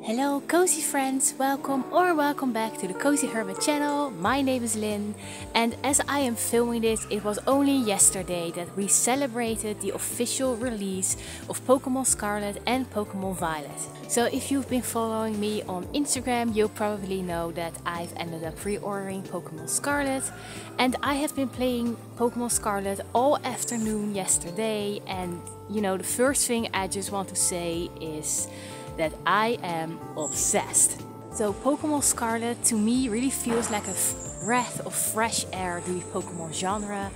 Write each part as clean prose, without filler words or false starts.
Hello cozy friends, welcome back to the Cozy Hermit channel. My name is Lynn, and as I am filming this, it was only yesterday that we celebrated the official release of Pokémon Scarlet and Pokémon Violet. So if you've been following me on Instagram, you'll probably know that I've ended up pre-ordering Pokémon Scarlet, and I have been playing Pokémon Scarlet all afternoon yesterday. And you know, the first thing I just want to say is that I am obsessed. So Pokémon Scarlet to me really feels like a breath of fresh air to the Pokémon genre.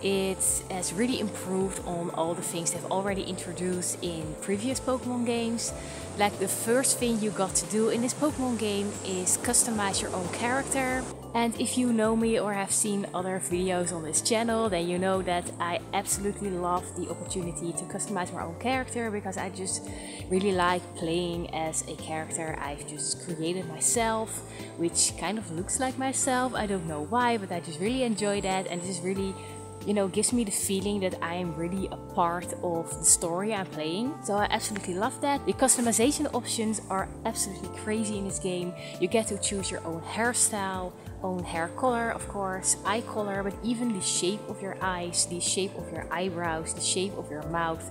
It has really improved on all the things they've already introduced in previous Pokémon games. Like the first thing you got to do in this Pokémon game is customize your own character. And if you know me or have seen other videos on this channel, then you know that I absolutely love the opportunity to customize my own character, because I just really like playing as a character I've just created myself, which kind of looks like myself. I don't know why, but I just really enjoy that, and it just really, you know, gives me the feeling that I am really a part of the story I'm playing. So I absolutely love that. The customization options are absolutely crazy in this game. You get to choose your own hairstyle, own hair color, of course, eye color, but even the shape of your eyes, the shape of your eyebrows, the shape of your mouth.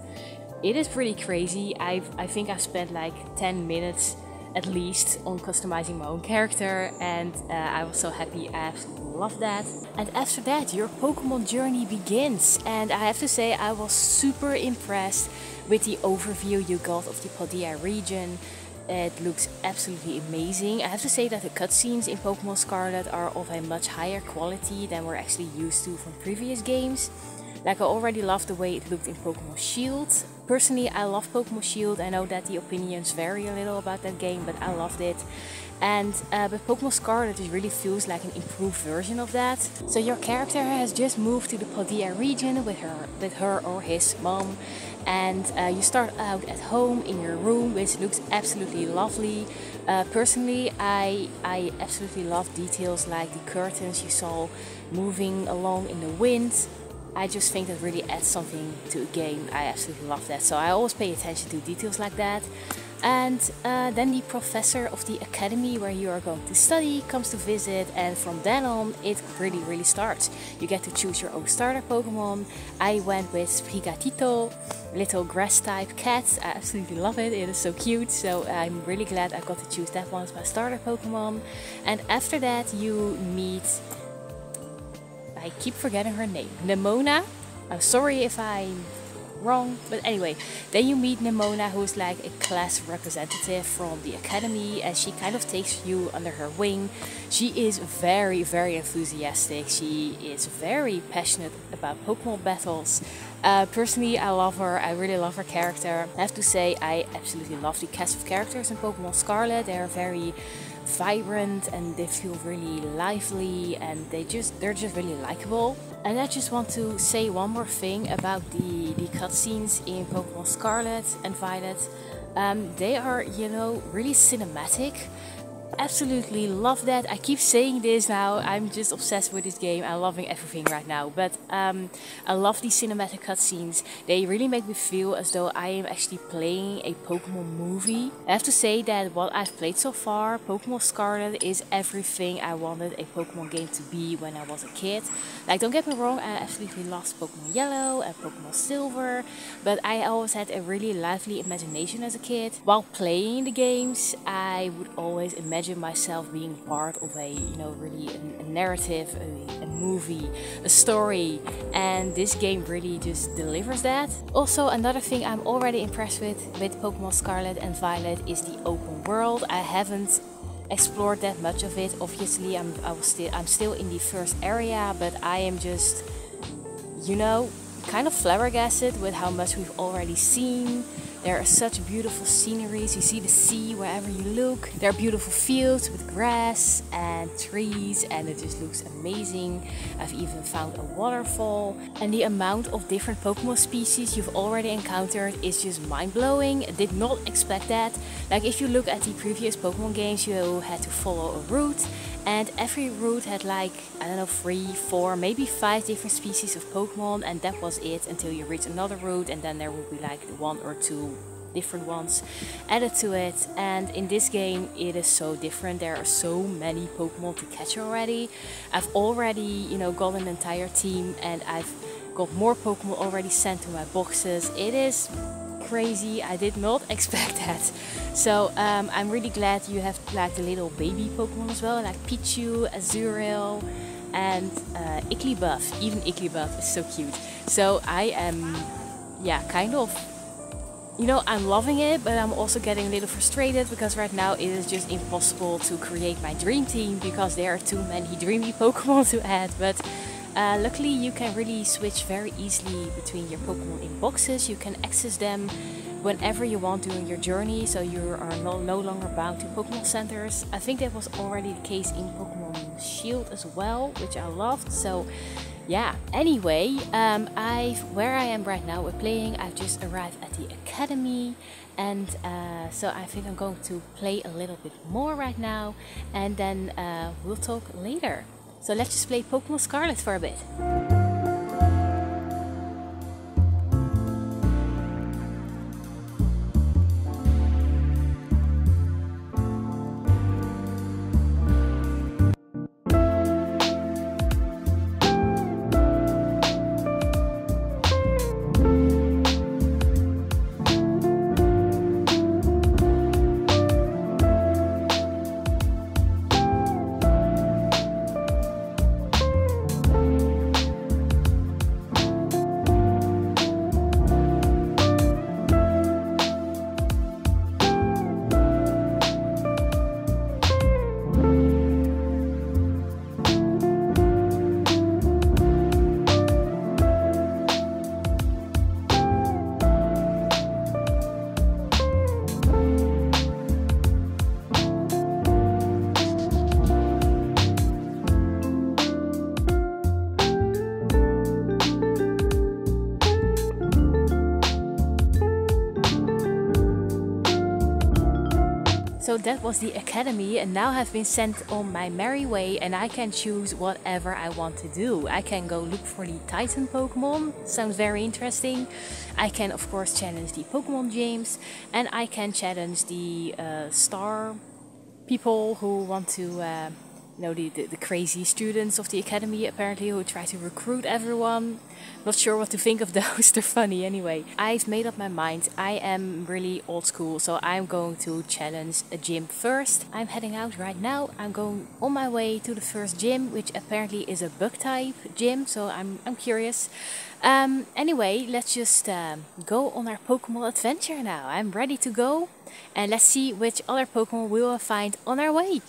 It is pretty crazy. I think I've spent like 10 minutes at least on customizing my own character, and I was so happy. I absolutely love that. And after that, your Pokemon journey begins, and I have to say I was super impressed with the overview you got of the Paldea region. It looks absolutely amazing. I have to say that the cutscenes in Pokemon Scarlet are of a much higher quality than we're actually used to from previous games. Like, I already loved the way it looked in Pokémon Shield. Personally, I love Pokémon Shield. I know that the opinions vary a little about that game, but I loved it. And but Pokémon Scarlet just really feels like an improved version of that. So your character has just moved to the Paldea region with her or his mom, and you start out at home in your room, which looks absolutely lovely. Personally, I absolutely love details like the curtains you saw moving along in the wind. I just think that really adds something to a game. I absolutely love that. So I always pay attention to details like that. And then the professor of the academy where you are going to study comes to visit, and from then on it really starts. You get to choose your own starter Pokemon. I went with Sprigatito, little grass type cat. I absolutely love it. It is so cute. So I'm really glad I got to choose that one as my starter Pokemon. And after that you meet, I keep forgetting her name, Nemona. I'm sorry if I'm wrong, but anyway, then you meet Nemona, who is like a class representative from the academy, and she kind of takes you under her wing. She is very enthusiastic. She is very passionate about Pokemon battles. Personally, I love her. I really love her character. I have to say, I absolutely love the cast of characters in Pokemon Scarlet. They are very vibrant and they feel really lively, and they're just really likable. And I just want to say one more thing about the cutscenes in Pokemon Scarlet and Violet. They are, you know, really cinematic. Absolutely love that. I keep saying this now. I'm just obsessed with this game. I'm loving everything right now. But I love these cinematic cutscenes. They really make me feel as though I am actually playing a Pokemon movie. I have to say that what I've played so far, Pokemon Scarlet is everything I wanted a Pokemon game to be when I was a kid. Like, don't get me wrong, I absolutely loved Pokemon Yellow and Pokemon Silver, but I always had a really lively imagination as a kid. While playing the games, I would always imagine myself being part of a, you know, really a narrative, a movie, a story, and this game really just delivers that. Also, another thing I'm already impressed with Pokemon Scarlet and Violet is the open world. I haven't explored that much of it. Obviously, I'm still in the first area, but I am just, you know, kind of flabbergasted with how much we've already seen. There are such beautiful sceneries. You see the sea wherever you look. There are beautiful fields with grass and trees, and it just looks amazing. I've even found a waterfall. And the amount of different Pokemon species you've already encountered is just mind-blowing. I did not expect that. Like, if you look at the previous Pokemon games, you had to follow a route, and every route had like, I don't know, 3, 4, maybe 5 different species of Pokemon, and that was it until you reach another route, and then there would be like 1 or 2 different ones added to it. And in this game it is so different. There are so many Pokemon to catch already. I've already, you know, got an entire team, and I've got more Pokemon already sent to my boxes. It is crazy. I did not expect that. So I'm really glad you have like the little baby Pokemon as well, like Pichu, Azurill, and Igglybuff. Even Igglybuff is so cute. So I am, yeah, kind of, you know, I'm loving it, but I'm also getting a little frustrated because right now it is just impossible to create my dream team because there are too many dreamy Pokemon to add. But luckily you can really switch very easily between your Pokemon in boxes. You can access them whenever you want during your journey, so you are no longer bound to Pokemon centers. I think that was already the case in Pokemon Shield as well, which I loved. So yeah, anyway, where I am right now with playing, I've just arrived at the academy, and so I think I'm going to play a little bit more right now, and then we'll talk later. So let's just play Pokemon Scarlet for a bit. So that was the academy, and now I've been sent on my merry way, and I can choose whatever I want to do. I can go look for the Titan Pokemon, sounds very interesting. I can of course challenge the Pokemon gyms, and I can challenge the star people who want to, you know, the crazy students of the academy apparently, who try to recruit everyone. Not sure what to think of those, they're funny anyway. I've made up my mind. I am really old school, so I'm going to challenge a gym first. I'm heading out right now. I'm going on my way to the first gym, which apparently is a bug type gym, so I'm curious. Anyway, let's just go on our Pokemon adventure now. I'm ready to go, and let's see which other Pokemon we will find on our way.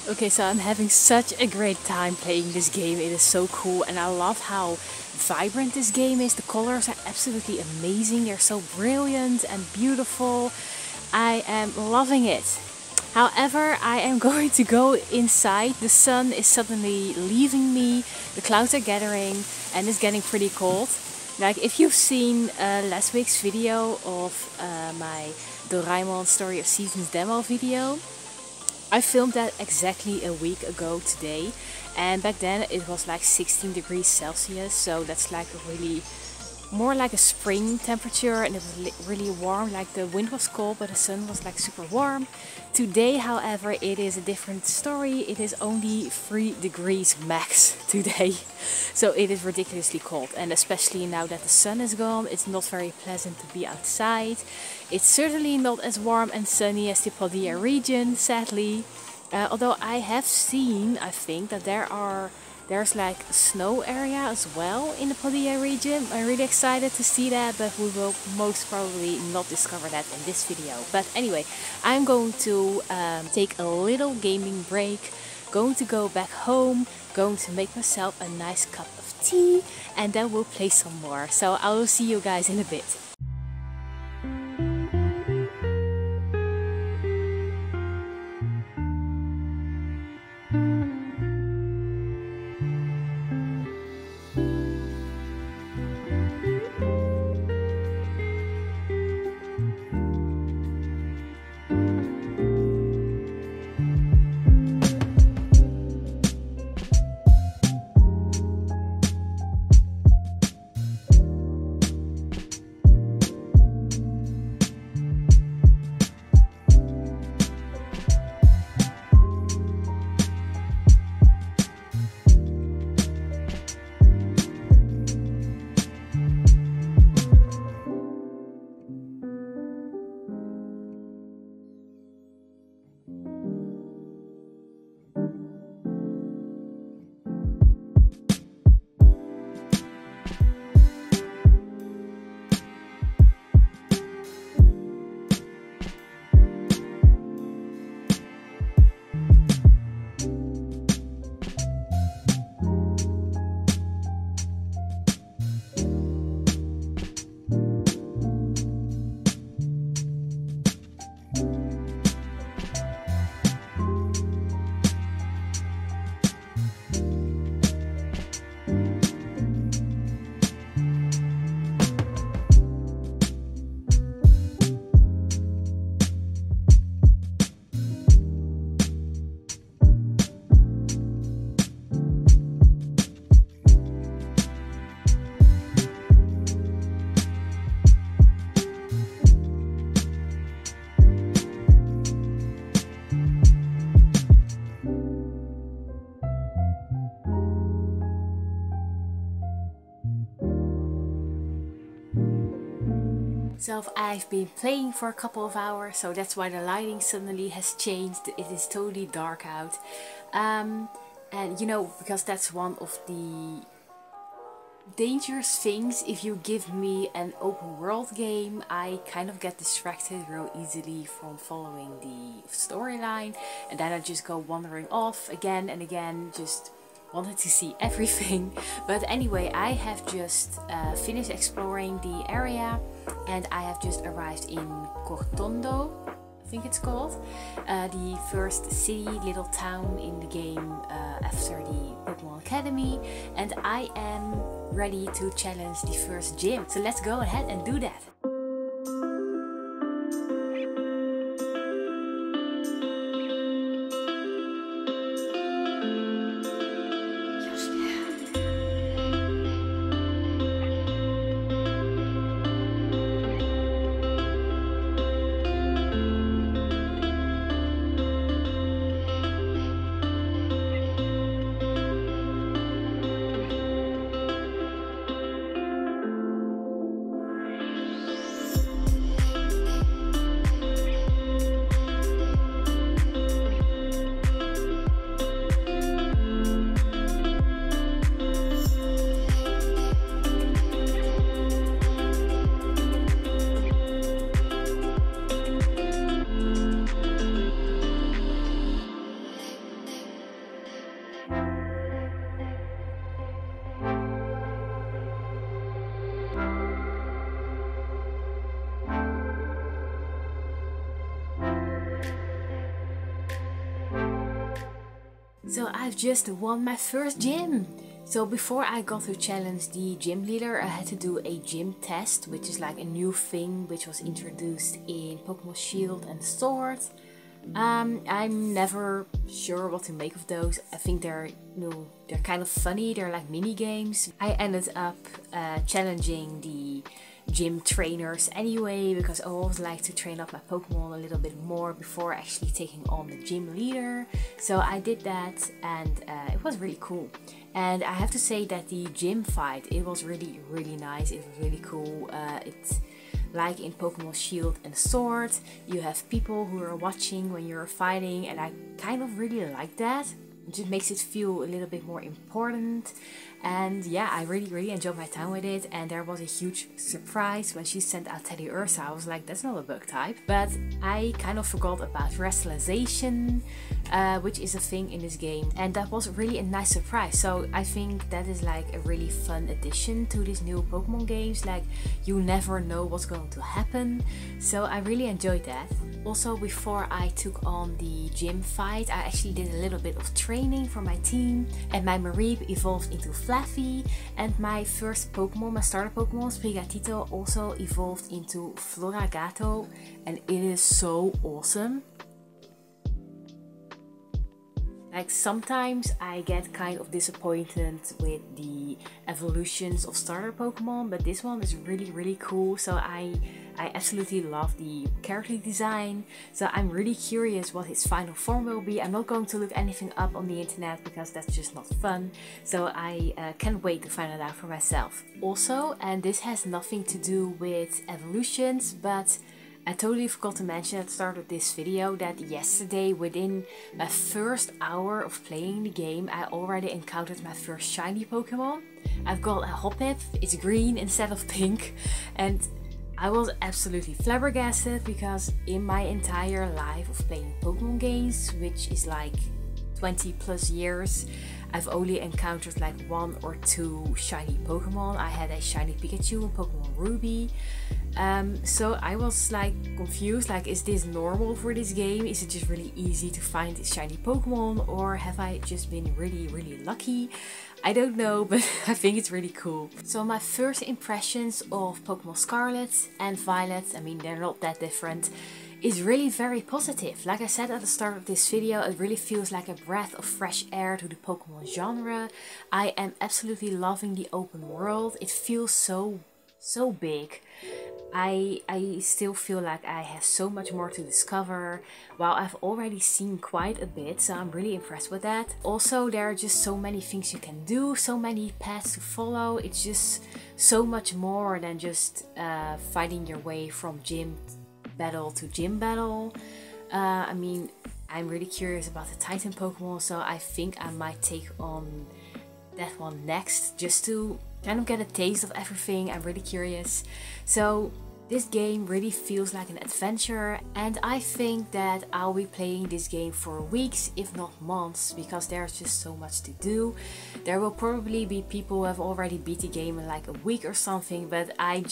Okay, so I'm having such a great time playing this game. It is so cool and I love how vibrant this game is. The colors are absolutely amazing. They're so brilliant and beautiful. I am loving it. However, I am going to go inside. The sun is suddenly leaving me. The clouds are gathering and it's getting pretty cold. Like if you've seen last week's video of my Doraemon Story of Seasons demo video, I filmed that exactly a week ago today, and back then it was like 16 degrees Celsius, so that's like a really more like a spring temperature, and it was really warm. Like the wind was cold but the sun was like super warm. Today, however, it is a different story. It is only 3 degrees max today, so it is ridiculously cold, and especially now that the sun is gone, it's not very pleasant to be outside. It's certainly not as warm and sunny as the Paldea region, sadly, although I have seen, I think, that there's like a snow area as well in the Paldea region. I'm really excited to see that, but we will most probably not discover that in this video. But anyway, I'm going to take a little gaming break, going to go back home, going to make myself a nice cup of tea, and then we'll play some more. So I will see you guys in a bit. So I've been playing for a couple of hours, so that's why the lighting suddenly has changed. It is totally dark out. And you know, because that's one of the dangerous things. If you give me an open world game, I kind of get distracted real easily from following the storyline, and then I just go wandering off again and again, just wanted to see everything. But anyway, I have just finished exploring the area, and I have just arrived in Cortondo, I think it's called, the first city, little town in the game after the Pokémon Academy, and I am ready to challenge the first gym. So let's go ahead and do that. So I've just won my first gym! So before I got to challenge the gym leader, I had to do a gym test, which is like a new thing which was introduced in Pokémon Shield and Sword. I'm never sure what to make of those. I think they're kind of funny, they're like mini games. I ended up challenging the gym trainers anyway, because I always like to train up my Pokemon a little bit more before actually taking on the gym leader. So I did that, and it was really cool. And I have to say that the gym fight, it was really nice. It was really cool. It's like in Pokemon Shield and Sword, you have people who are watching when you're fighting, and I kind of really like that. It just makes it feel a little bit more important. And yeah, I really enjoyed my time with it. And there was a huge surprise when she sent out Teddy Ursa. I was like, that's not a bug type. But I kind of forgot about Restalization, which is a thing in this game. And that was really a nice surprise. So I think that is like a really fun addition to these new Pokemon games. Like, you never know what's going to happen. So I really enjoyed that. Also, before I took on the gym fight, I actually did a little bit of training for my team. And my Mareep evolved into Fluffy, and my first Pokemon, my starter Pokemon, Sprigatito, also evolved into Floragato, and it is so awesome. Like, sometimes I get kind of disappointed with the evolutions of starter Pokemon, but this one is really cool. So I absolutely love the character design. So I'm really curious what his final form will be. I'm not going to look anything up on the internet because that's just not fun. So I can't wait to find it out for myself. Also, and this has nothing to do with evolutions, but I totally forgot to mention at the start of this video that yesterday, within my first hour of playing the game, I already encountered my first shiny Pokemon. I've got a Hoppip, it's green instead of pink, and I was absolutely flabbergasted because in my entire life of playing Pokemon games, which is like 20 plus years, I've only encountered like 1 or 2 shiny Pokemon. I had a shiny Pikachu in Pokemon Ruby. So I was like confused, like, is this normal for this game? Is it just really easy to find this shiny Pokemon, or have I just been really lucky? I don't know, but I think it's really cool. So my first impressions of Pokemon Scarlet and Violet, I mean, they're not that different, is really very positive. Like I said at the start of this video, it really feels like a breath of fresh air to the Pokemon genre. I am absolutely loving the open world. It feels so big. I still feel like I have so much more to discover, while I've already seen quite a bit, so I'm really impressed with that. Also, there are just so many things you can do, so many paths to follow. It's just so much more than just fighting your way from gym battle to gym battle. I mean, I'm really curious about the Titan Pokemon, so I think I might take on that one next, just to kind of get a taste of everything. I'm really curious. So this game really feels like an adventure, and I think that I'll be playing this game for weeks, if not months, because there's just so much to do. There will probably be people who have already beat the game in like a week or something, but I'm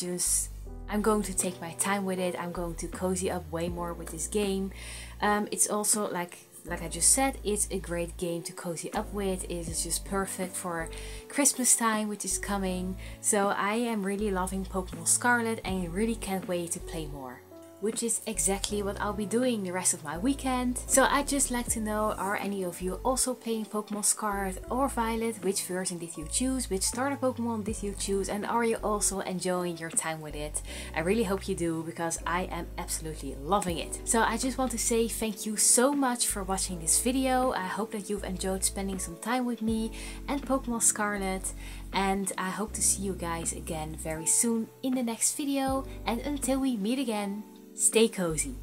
going to take my time with it. I'm going to cozy up way more with this game. It's also like I just said, it's a great game to cozy up with. It is just perfect for Christmas time, which is coming. So I am really loving Pokemon Scarlet, and I really can't wait to play more, which is exactly what I'll be doing the rest of my weekend. So I'd just like to know, are any of you also playing Pokemon Scarlet or Violet? Which version did you choose? Which starter Pokemon did you choose? And are you also enjoying your time with it? I really hope you do, because I am absolutely loving it. So I just want to say thank you so much for watching this video. I hope that you've enjoyed spending some time with me and Pokemon Scarlet. And I hope to see you guys again very soon in the next video. And until we meet again, stay cozy.